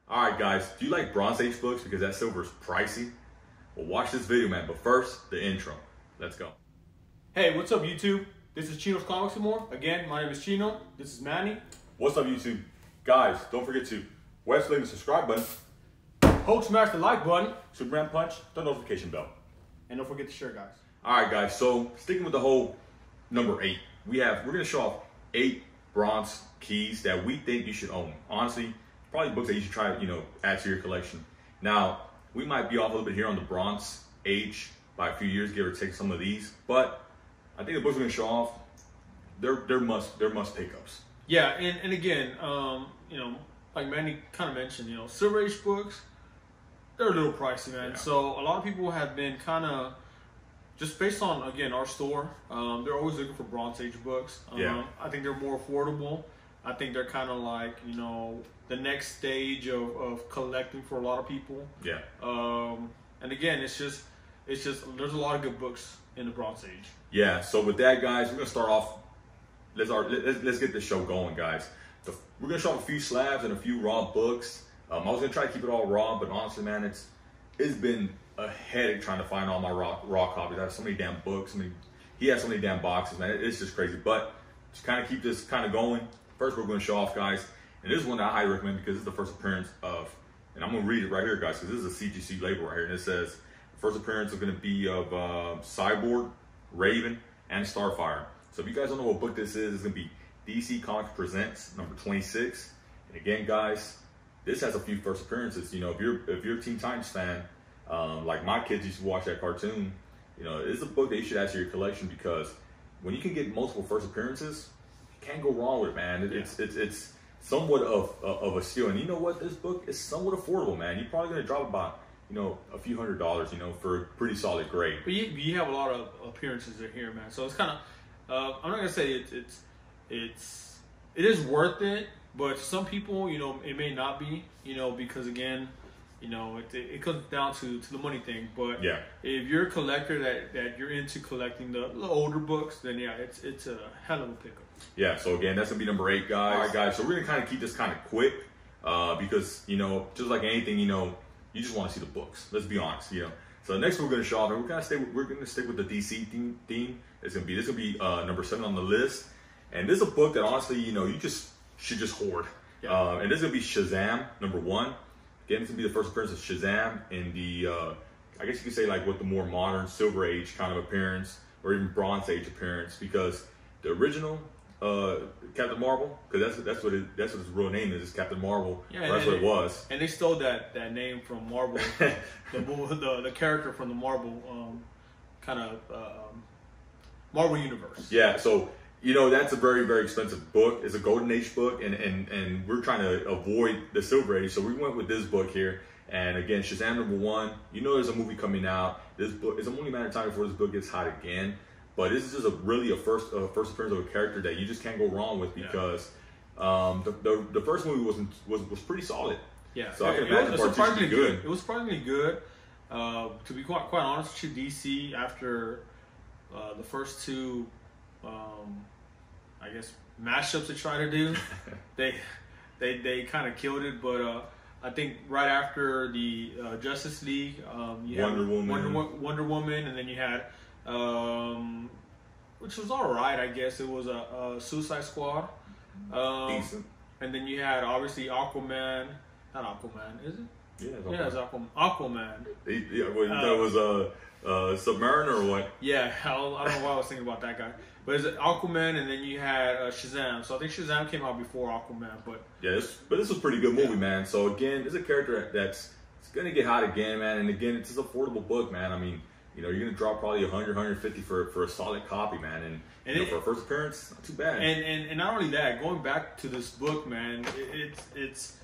All right, guys, do you like Bronze Age books because that silver is pricey? Well, watch this video, man. But first, the intro. Let's go. Hey, what's up, YouTube? This is Chinocomics&More. Again, my name is Chino. This is Manny. What's up, YouTube? Guys, don't forget to click the subscribe button, Smash the like button. Superman punch, the notification bell. And don't forget to share, guys. All right, guys, so sticking with the whole number 8, we're going to show off 8 bronze keys that we think you should own. Honestly, probably books that you should try to, add to your collection. Now, we might be off a little bit here on the Bronze Age by a few years, give or take some of these, but I think the books we're going to show off, they're must pickups. Yeah, and again, like Manny kind of mentioned, Silver Age books, they're a little pricey, man. Yeah. So a lot of people have been kind of, just based on, again, our store, they're always looking for Bronze Age books. I think they're more affordable. I think they're kind of like, the next stage of collecting for a lot of people. Yeah. And again, it's just there's a lot of good books in the Bronze Age. Yeah. So with that, guys, we're gonna start off. Let's get this show going, guys. We're gonna show off a few slabs and a few raw books. I was gonna try to keep it all raw, but honestly, man, it's been a headache trying to find all my raw copies. I have so many damn books. He has so many damn boxes, man. It's just crazy. But to kind of keep this kind of going, first we're gonna show off, guys. And this is one that I highly recommend because it's the first appearance of, and I'm going to read it right here, guys, because this is a CGC label right here. And it says, the first appearance is going to be of Cyborg, Raven, and Starfire. So if you guys don't know what book this is, it's going to be DC Comics Presents number 26. And again, guys, this has a few first appearances. If you're a Teen Titans fan, like my kids used to watch that cartoon, it's a book that you should add to your collection because when you can get multiple first appearances, you can't go wrong with it, man. It's somewhat of a steal. And you know what? This book is somewhat affordable, man. You're probably going to drop about, a few $100s, for a pretty solid grade. But you have a lot of appearances in here, man. So it's kind of, I'm not going to say it is worth it, but some people, it may not be, because again, it comes down to the money thing. But yeah, if you're a collector that you're into collecting the older books, then yeah, it's a hell of a pickup. Yeah, so again, that's gonna be number 8, guys. All right, guys, so we're gonna kind of keep this kind of quick because just like anything, you just want to see the books. Let's be honest, So the next one we're gonna show off, and we're gonna stick with the DC theme. This gonna be number 7 on the list, and this is a book that honestly, you should just hoard. Yeah. And this is gonna be Shazam number 1. Again, it's gonna be the first appearance of Shazam in the, I guess you could say like with the more modern Silver Age kind of appearance, or even Bronze Age appearance, because the original Captain Marvel, because that's what his real name is Captain Marvel. Yeah, that's what it was. And they stole that name from Marvel, the character from the Marvel Marvel universe. Yeah, so that's a very, very expensive book. It's a Golden Age book, and we're trying to avoid the Silver Age, so we went with this book here. And again, Shazam number 1. There's a movie coming out. This book is only a matter of time before this book gets hot again. But this is just a first appearance of a character that you just can't go wrong with because the first movie was pretty solid. Yeah, so I can imagine part 2 should be good. It was surprisingly good. To be quite honest with you, DC after the first 2, I guess mashups they try to do, they kind of killed it. But I think right after the Justice League, you had Wonder Woman, and then you had. Which was all right, I guess. It was a Suicide Squad. Decent. And then you had obviously Aquaman. Not Aquaman, is it? Yeah, it's Aquaman. Yeah, well, you thought it was Submariner or what? Yeah, I don't know why I was thinking about that guy. But it's Aquaman, and then you had Shazam. So I think Shazam came out before Aquaman. But yeah, this was a pretty good movie, man. So again, it's a character that's gonna get hot again, man. And again, it's an affordable book, man. I mean, you're going to drop probably 100, 150 for a solid copy, man. And for a first appearance, not too bad. And not only that, going back to this book, man, it's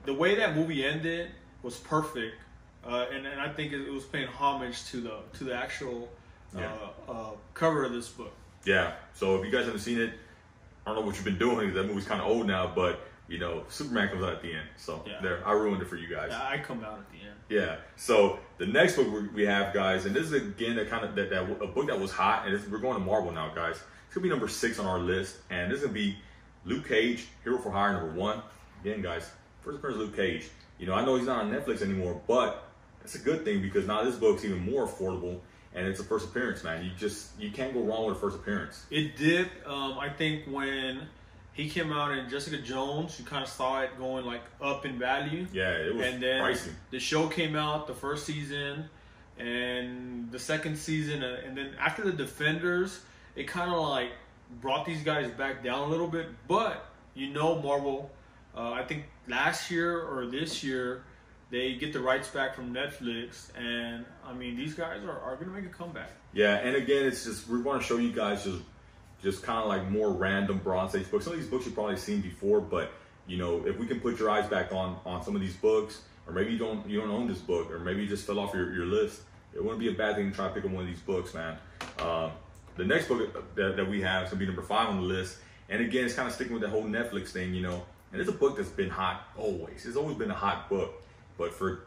the way that movie ended was perfect. And I think it was paying homage to the actual cover of this book. Yeah. So if you guys haven't seen it, I don't know what you've been doing. That movie's kind of old now, but Superman comes out at the end. So there, I ruined it for you guys. Yeah, I come out at the end. Yeah. So the next book we have, guys, and this is again a book that was hot, and we're going to Marvel now, guys. It's gonna be number 6 on our list, and this is gonna be Luke Cage, Hero for Hire number 1. Again, guys, first appearance of Luke Cage. You know, I know he's not on Netflix anymore, but it's a good thing because now this book's even more affordable, and it's a first appearance, man. You can't go wrong with a first appearance. It did. I think when he came out in Jessica Jones, you kind of saw it going like up in value. Yeah, it was and then pricey. The show came out, the first season, and the second season, and then after the Defenders, it kind of like brought these guys back down a little bit. But you know, Marvel, I think last year or this year, they get the rights back from Netflix, and I mean, these guys are going to make a comeback. Yeah, and again, it's just we want to show you guys just kind of like more random Bronze Age books. Some of these books you've probably seen before, but you know, if we can put your eyes back on some of these books, or maybe you don't own this book, or maybe you just fell off your list, it wouldn't be a bad thing to try to pick up one of these books, man. The next book that we have is gonna be number 5 on the list, and again, it's kind of sticking with the whole Netflix thing, you know. And it's a book that's been hot always. It's always been a hot book, but for a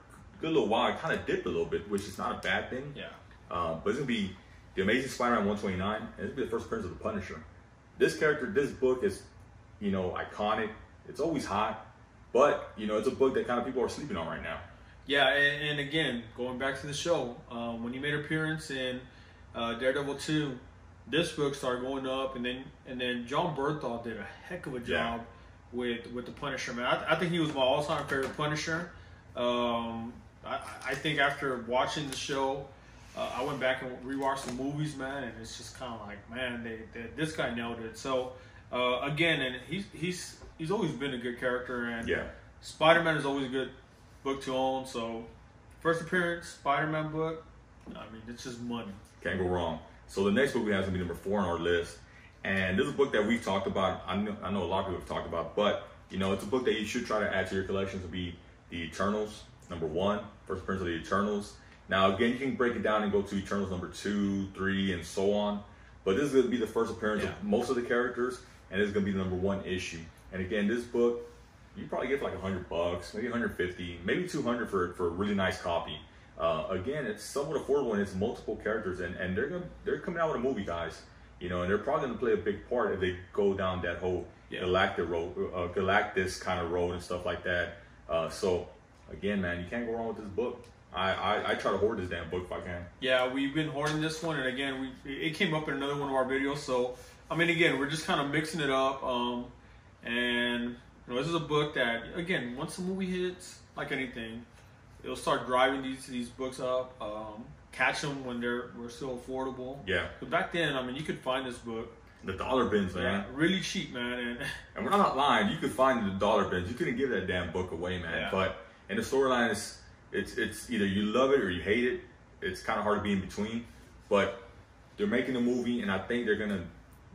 good little while, it kind of dipped a little bit, which is not a bad thing. Yeah. But it's gonna be The Amazing Spider-Man 129, and it's gonna be the first appearance of the Punisher. This character, this book is, you know, iconic. It's always hot, but you know, it's a book that kind of people are sleeping on right now. Yeah, and again, going back to the show, when he made an appearance in Daredevil 2, this book started going up, and then John Bernthal did a heck of a job with the Punisher, man. I think he was my all-time favorite Punisher. I think after watching the show, I went back and rewatched the movies, man, and it's just kind of like, man, this guy nailed it. So again, and he's always been a good character, and Spider-Man is always a good book to own. So first appearance, Spider-Man book, I mean, it's just money. Can't go wrong. So the next book we have is gonna be number 4 on our list, and this is a book that we've talked about. I know a lot of people have talked about, but you know, it's a book that you should try to add to your collection. To be the Eternals, number 1, first appearance of the Eternals. Now again, you can break it down and go to Eternals number 2, 3, and so on. But this is going to be the first appearance of most of the characters, and it's going to be the number 1 issue. And again, this book, you probably get for like $100, maybe 150, maybe 200 for a really nice copy. Again, it's somewhat affordable, and it's multiple characters, and they're coming out with a movie, guys. You know, and they're probably going to play a big part if they go down that whole Galactus kind of road and stuff like that. So again, man, you can't go wrong with this book. I try to hoard this damn book if I can. Yeah, we've been hoarding this one, and again, it came up in another one of our videos. So I mean, again, we're just kind of mixing it up. And you know, this is a book that, again, once the movie hits, like anything, it'll start driving these books up. Catch them when we're still affordable. Yeah. But back then, I mean, you could find this book. The dollar bins, man. Yeah, really cheap, man. And we're not lying. You could find the dollar bins. You couldn't give that damn book away, man. Yeah. But in the storyline, it's either you love it or you hate it. It's kind of hard to be in between. But they're making a movie, and I think they're gonna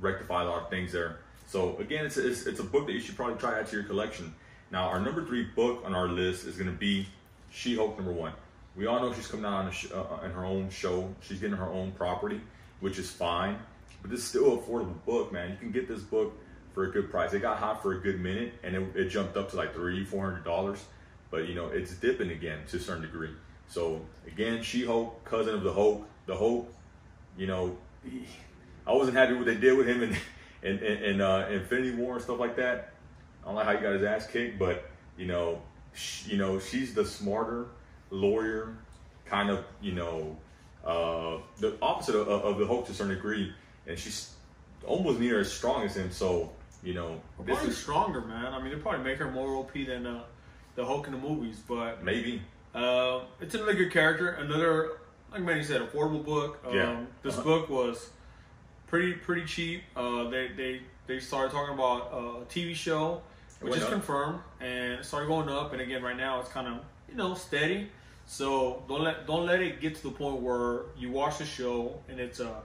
rectify a lot of things there. So again, it's a book that you should probably try to add to your collection. Now, our number 3 book on our list is gonna be She-Hulk number 1. We all know she's coming out on her own show. She's getting her own property, which is fine. But this is still an affordable book, man. You can get this book for a good price. It got hot for a good minute, and it jumped up to like $300-400. But you know, it's dipping again to a certain degree. So again, She-Hulk, cousin of the Hulk. The Hulk, you know, I wasn't happy with what they did with him in Infinity War and stuff like that. I don't like how he got his ass kicked, but you know, she's the smarter lawyer, kind of, you know, the opposite of the Hulk to a certain degree, and she's almost near as strong as him. So you know, probably stronger, man. I mean, they probably make her more OP than the Hulk in the movies, but maybe it's another good character. Another, like Manny said, affordable book. This book was pretty cheap. They started talking about a TV show, which is confirmed, and it started going up. And again, right now it's kind of, you know, steady. So don't let it get to the point where you watch the show and it's a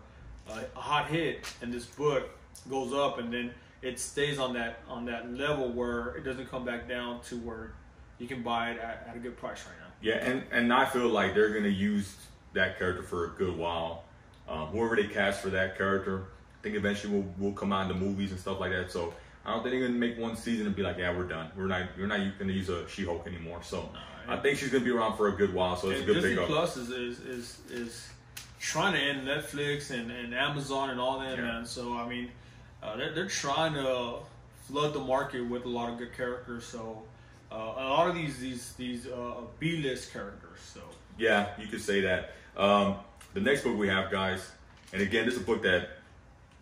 hot hit, and this book goes up, and then it stays on that level where it doesn't come back down to where you can buy it at a good price right now. Yeah, and I feel like they're gonna use that character for a good while. Whoever they cast for that character, I think eventually will come out in the movies and stuff like that. So I don't think they're gonna make one season and be like, yeah, we're done. We're not gonna use a She-Hulk anymore. So I think she's gonna be around for a good while. So it's a good Disney pickup. Plus is trying to end Netflix and Amazon and all that, man. So I mean, they're trying to flood the market with a lot of good characters. So a lot of these B-list characters. So yeah, you could say that. The next book we have, guys, and again, this is a book that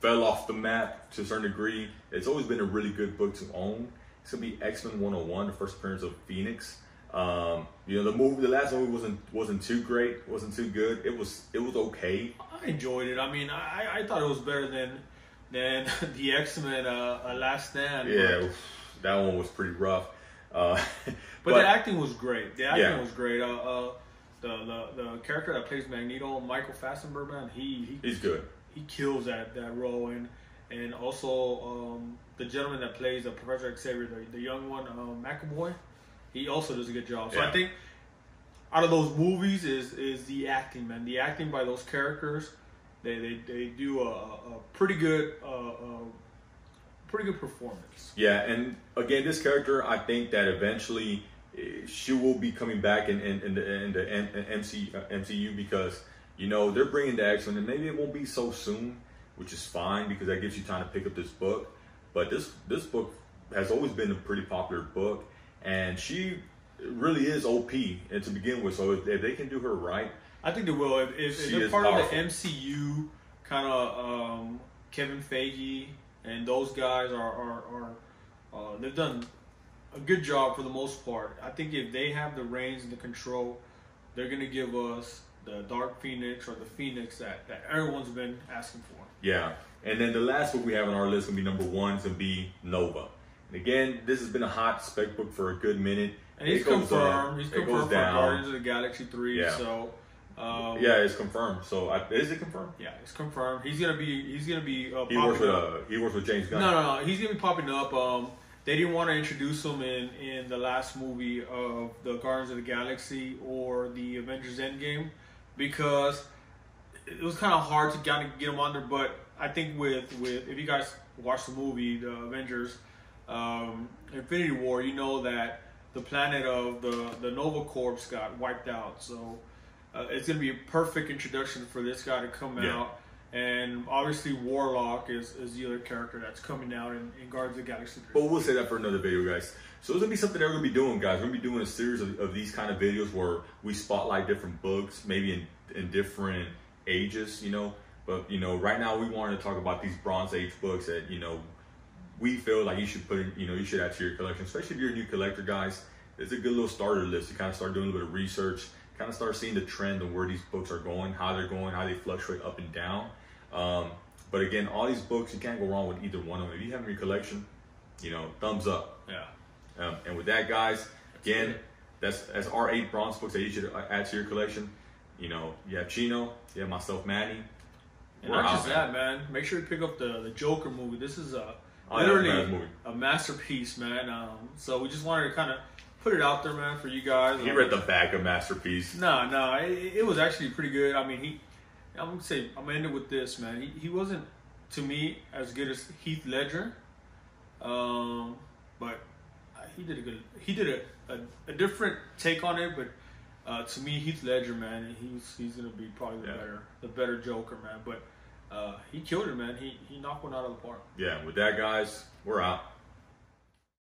fell off the map to a certain degree. It's always been a really good book to own. It's gonna be X-Men 101, the first appearance of Phoenix. You know, the last movie wasn't too great, wasn't too good. It was okay. I enjoyed it. I mean, I thought it was better than the X-Men Last Stand. Yeah, that one was pretty rough. But the acting was great. The acting was great. The character that plays Magneto, Michael Fassbender, man, he's good. He kills that role, and also the gentleman that plays Professor Xavier, the young one, McAvoy, he also does a good job. So I think out of those movies is the acting, man. The acting by those characters, they do a pretty good performance. Yeah, and again, this character, I think that eventually she will be coming back in the MCU because, you know, they're bringing the X-Men, and maybe it won't be so soon, which is fine because that gives you time to pick up this book. But this book has always been a pretty popular book, and she really is OP and to begin with. So if they can do her right, I think they will. If they're part of the MCU, kind of Kevin Feige and those guys are they've done a good job for the most part. I think if they have the reins and the control, they're gonna give us the Dark Phoenix or the Phoenix that everyone's been asking for. Yeah, and then the last book we have on our list gonna be number 1. It's gonna be Nova. And again, this has been a hot spec book for a good minute. And he's confirmed. He's confirmed for Guardians of the Galaxy 3. Yeah. So. Yeah, it's confirmed. So is it confirmed? Yeah, it's confirmed. He's gonna be. He works with James Gunn. No. He's gonna be popping up. They didn't want to introduce him in the last movie of the Guardians of the Galaxy or the Avengers Endgame because it was kind of hard to kind of get him on there. But I think with if you guys watch the movie, the Avengers Infinity War, you know that the planet of the Nova Corps got wiped out. So it's going to be a perfect introduction for this guy to come out. And obviously Warlock is the other character that's coming out in Guardians of the Galaxy 3. But we'll say that for another video, guys. So it's going to be something that we're going to be doing, guys. We're going to be doing a series of these kind of videos where we spotlight different books, maybe in different ages, you know. But, you know, right now we wanted to talk about these Bronze Age books that, you know, we feel like you should put in, you know, you should add to your collection, especially if you're a new collector, guys. It's a good little starter list to kind of start doing a little bit of research, kind of start seeing the trend of where these books are going, how they fluctuate up and down. But again, all these books, you can't go wrong with either one of them. If you have them in your collection, you know, thumbs up. Yeah. And with that, guys, again, that's our 8 bronze books that you should add to your collection. You know, you have Chino, you have myself, Manny. And not just that, man. Make sure you pick up the Joker movie. This is literally a masterpiece, man. So we just wanted to kind of put it out there, man, for you guys. He read the back of Masterpiece. No, it was actually pretty good. I mean, I'm gonna end it with this, man. He wasn't, to me, as good as Heath Ledger, but he did a different take on it. But to me, Heath Ledger, man, he's gonna be probably the better Joker, man. But he killed it, man. He knocked one out of the park. Yeah. With that, guys, we're out.